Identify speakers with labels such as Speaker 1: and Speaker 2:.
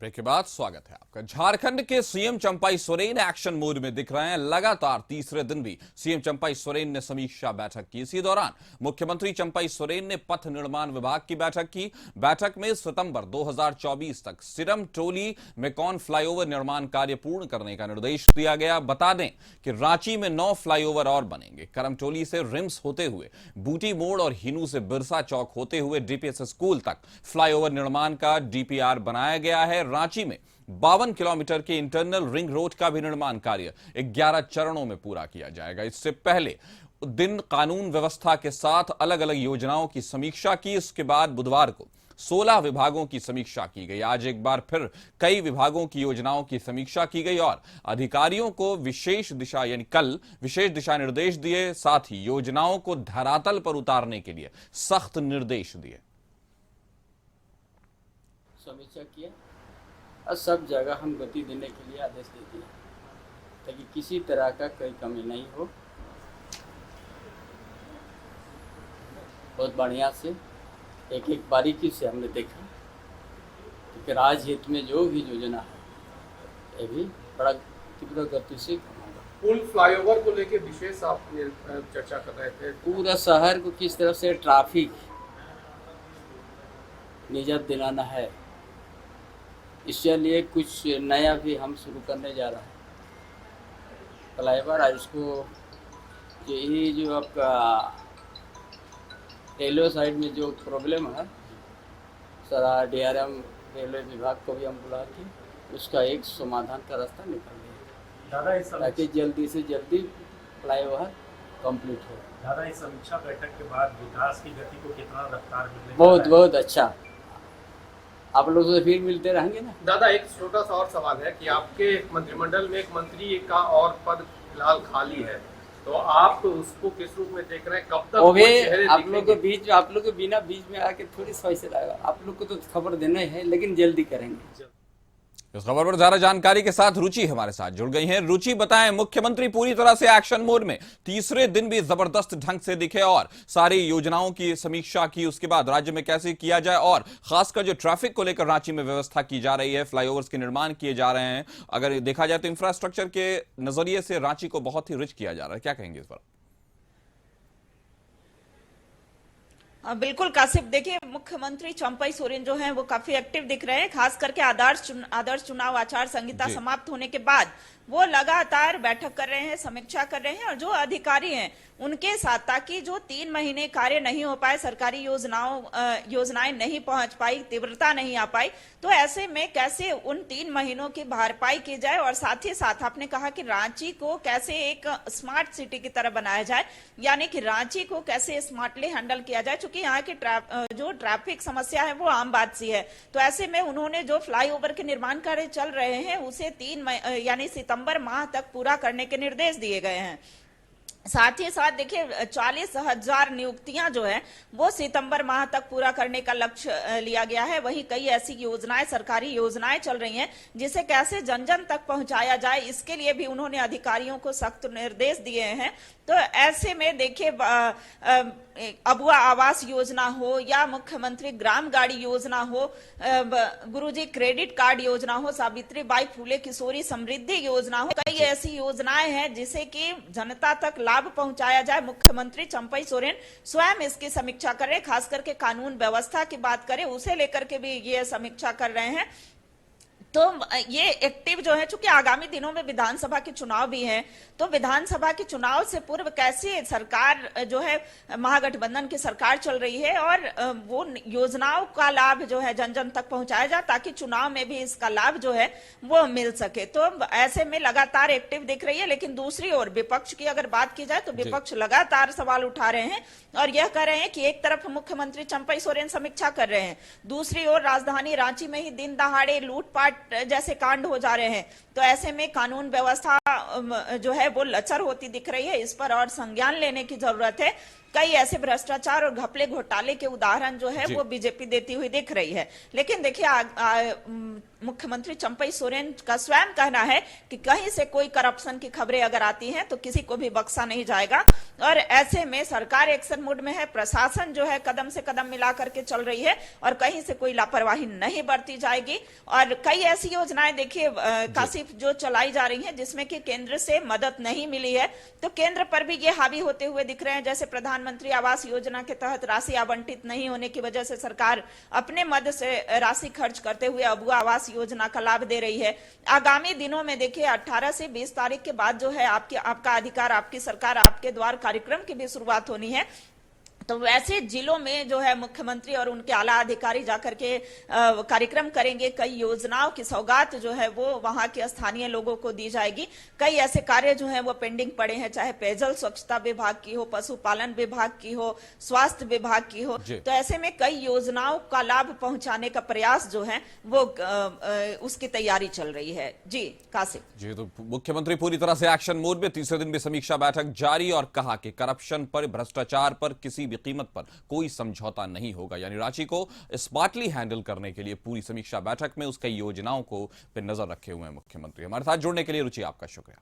Speaker 1: Break के बाद स्वागत है आपका। झारखंड के CM Champai Soren action mode में दिख रहे हैं। लगातार तीसरे दिन भी सीएम चंपाई सोरेन ने समीक्षा बैठक की। इसी दौरान मुख्यमंत्री चंपाई सोरेन ने पथ निर्माण विभाग की बैठक की। बैठक में सितंबर 2024 तक सिरम टोली मेकॉन फ्लाईओवर निर्माण कार्य पूर्ण करने का निर्देश दिया गया। बता दें कि रांची में 9 फ्लाईओवर और बनेंगे। करमटोली से रिम्स होते हुए बूटी मोड़ और हिनू से बिरसा चौक होते हुए डीपीएस स्कूल तक फ्लाईओवर निर्माण का डीपीआर बनाया गया है। रांची में 52 किलोमीटर के इंटरनल रिंग रोड का भी निर्माण कार्य 11 चरणों में पूरा किया जाएगा। इससे पहले दिन कानून व्यवस्था के साथ अलग अलग योजनाओं की समीक्षा की। इसके बाद बुधवार को 16 विभागों की समीक्षा की गई। आज एक बार फिर कई विभागों की योजनाओं की समीक्षा की गई और अधिकारियों को विशेष दिशा कल विशेष दिशा निर्देश दिए। साथ ही योजनाओं को धरातल पर उतारने के लिए सख्त निर्देश दिए।
Speaker 2: समीक्षा किया और सब जगह हम गति देने के लिए आदेश दे दिए ताकि किसी तरह का कोई कमी नहीं हो। बहुत बढ़िया से एक एक बारीकी से हमने देखा क्योंकि राजहित में जो भी योजना है ये भी बड़ा तीव्र गति से होगा।
Speaker 3: पुल फ्लाईओवर को लेकर विशेष आप चर्चा कर रहे थे।
Speaker 2: पूरा शहर को किस तरह से ट्रैफिक निजात दिलाना है, इसके लिए कुछ नया भी हम शुरू करने जा रहे हैं। फ्लाईओवर और इसको ये जो आपका रेलवे साइड में जो प्रॉब्लम है सारा डीआरएम रेलवे विभाग को भी हम बुला के उसका एक समाधान का रास्ता निकाल देंगे ताकि जल्दी से जल्दी फ्लाईओवर कंप्लीट हो।
Speaker 4: दादा, इस समीक्षा बैठक के बाद विकास की गति को कितना रफ्तार मिलने?
Speaker 2: बहुत अच्छा। आप लोग से फिर मिलते रहेंगे ना।
Speaker 3: दादा, एक छोटा सा और सवाल है कि आपके मंत्रिमंडल में एक मंत्री का और पद फिलहाल खाली है, तो आप उसको किस रूप में देख रहे हैं? कब तक
Speaker 2: आप लोग के बीच आप लोग के बिना बीच में आके थोड़ी सही से रहेगा। आप लोग को तो खबर देना है लेकिन जल्दी करेंगे।
Speaker 1: इस खबर पर ज्यादा जानकारी के साथ रुचि हमारे साथ जुड़ गई हैं। रुचि, बताएं, मुख्यमंत्री पूरी तरह से एक्शन मोड में तीसरे दिन भी जबरदस्त ढंग से दिखे और सारी योजनाओं की समीक्षा की। उसके बाद राज्य में कैसे किया जाए और खासकर जो ट्रैफिक को लेकर रांची में व्यवस्था की जा रही है, फ्लाईओवर्स के निर्माण किए जा रहे हैं, अगर देखा जाए तो इंफ्रास्ट्रक्चर के नजरिए से रांची को बहुत ही रिच किया जा रहा है। क्या कहेंगे इस पर?
Speaker 5: बिल्कुल कासिफ, देखिए मुख्यमंत्री चंपाई सोरेन जो हैं वो काफी एक्टिव दिख रहे हैं। खास करके आदर्श चुनाव आचार संहिता समाप्त होने के बाद वो लगातार बैठक कर रहे हैं, समीक्षा कर रहे हैं और जो अधिकारी हैं उनके साथ, ताकि जो 3 महीने कार्य नहीं हो पाए, सरकारी योजनाएं नहीं पहुंच पाई, तीव्रता नहीं आ पाई, तो ऐसे में कैसे उन 3 महीनों की भरपाई की जाए और साथ ही साथ आपने कहा कि रांची को कैसे एक स्मार्ट सिटी की तरह बनाया जाए, यानी कि रांची को कैसे स्मार्टली हैंडल किया जाए। चूंकि यहाँ की जो ट्रैफिक समस्या है वो आम बात सी है, तो ऐसे में उन्होंने जो फ्लाईओवर के निर्माण कार्य चल रहे हैं उसे 3 यानी सितंबर माह तक पूरा करने के निर्देश दिए गए हैं। साथ ही साथ देखिए 40,000 नियुक्तियां जो है वो सितंबर माह तक पूरा करने का लक्ष्य लिया गया है। वहीं कई ऐसी योजनाएं, सरकारी योजनाएं चल रही हैं जिसे कैसे जन जन तक पहुंचाया जाए, इसके लिए भी उन्होंने अधिकारियों को सख्त निर्देश दिए हैं। तो ऐसे में देखिए अबुआ आवास योजना हो या मुख्यमंत्री ग्राम गाड़ी योजना हो, गुरुजी क्रेडिट कार्ड योजना हो, सावित्री बाई फूले किशोरी समृद्धि योजना हो, कई ऐसी योजनाएं हैं जिसे कि जनता तक लाभ पहुंचाया जाए। मुख्यमंत्री चंपाई सोरेन स्वयं इसकी समीक्षा कर रहे हैं। खास करके कानून व्यवस्था की बात करें उसे लेकर के भी ये समीक्षा कर रहे हैं। तो ये एक्टिव जो है, चूंकि आगामी दिनों में विधानसभा के चुनाव भी हैं, तो विधानसभा के चुनाव से पूर्व कैसे सरकार जो है महागठबंधन की सरकार चल रही है और वो योजनाओं का लाभ जो है जन जन तक पहुंचाया जाए ताकि चुनाव में भी इसका लाभ जो है वो मिल सके। तो ऐसे में लगातार एक्टिव दिख रही है। लेकिन दूसरी ओर विपक्ष की अगर बात की जाए तो विपक्ष लगातार सवाल उठा रहे हैं और यह कह रहे हैं कि एक तरफ मुख्यमंत्री चंपाई सोरेन समीक्षा कर रहे हैं, दूसरी ओर राजधानी रांची में ही दिन दहाड़े लूटपाट जैसे कांड हो जा रहे हैं। तो ऐसे में कानून व्यवस्था जो है वो लचर होती दिख रही है। इस पर और संज्ञान लेने की जरूरत है। कई ऐसे भ्रष्टाचार और घपले घोटाले के उदाहरण जो है
Speaker 1: जी।
Speaker 5: वो बीजेपी देती हुई दिख रही है। लेकिन देखिए मुख्यमंत्री चंपई सोरेन का स्वयं कहना है कि कहीं से कोई करप्शन की खबरें अगर आती हैं तो किसी को भी बख्शा नहीं जाएगा, और ऐसे में सरकार एक्शन मोड में है, प्रशासन जो है कदम से कदम मिला करके चल रही है और कहीं से कोई लापरवाही नहीं बरती जाएगी। और कई ऐसी योजनाएं देखिए काशिफ जो चलाई जा रही हैं जिसमें कि केंद्र से मदद नहीं मिली है, तो केंद्र पर भी ये हावी होते हुए दिख रहे हैं। जैसे प्रधानमंत्री आवास योजना के तहत राशि आवंटित नहीं होने की वजह से सरकार अपने मद से राशि खर्च करते हुए अबुआ आवास योजना का लाभ दे रही है। आगामी दिनों में देखिए 18 से 20 तारीख के बाद जो है आपका अधिकार आपकी सरकार आपके द्वार कार्यक्रम की भी शुरुआत होनी है। तो वैसे जिलों में जो है मुख्यमंत्री और उनके आला अधिकारी जाकर के कार्यक्रम करेंगे। कई योजनाओं की सौगात जो है वो वहां के स्थानीय लोगों को दी जाएगी। कई ऐसे कार्य जो है वो पेंडिंग पड़े हैं, चाहे पेयजल स्वच्छता विभाग की हो, पशुपालन विभाग की हो, स्वास्थ्य विभाग की हो। तो ऐसे में कई योजनाओं का लाभ पहुंचाने का प्रयास जो है वो उसकी तैयारी चल रही है। जी काशिफ
Speaker 1: जी, तो मुख्यमंत्री पूरी तरह से एक्शन मोड में, तीसरे दिन भी समीक्षा बैठक जारी, और कहा कि करप्शन पर, भ्रष्टाचार पर किसी कीमत पर कोई समझौता नहीं होगा। यानी रांची को स्मार्टली हैंडल करने के लिए पूरी समीक्षा बैठक में उसकी योजनाओं को पे नजर रखे हुए हैं मुख्यमंत्री। हमारे साथ जुड़ने के लिए रुचि आपका शुक्रिया।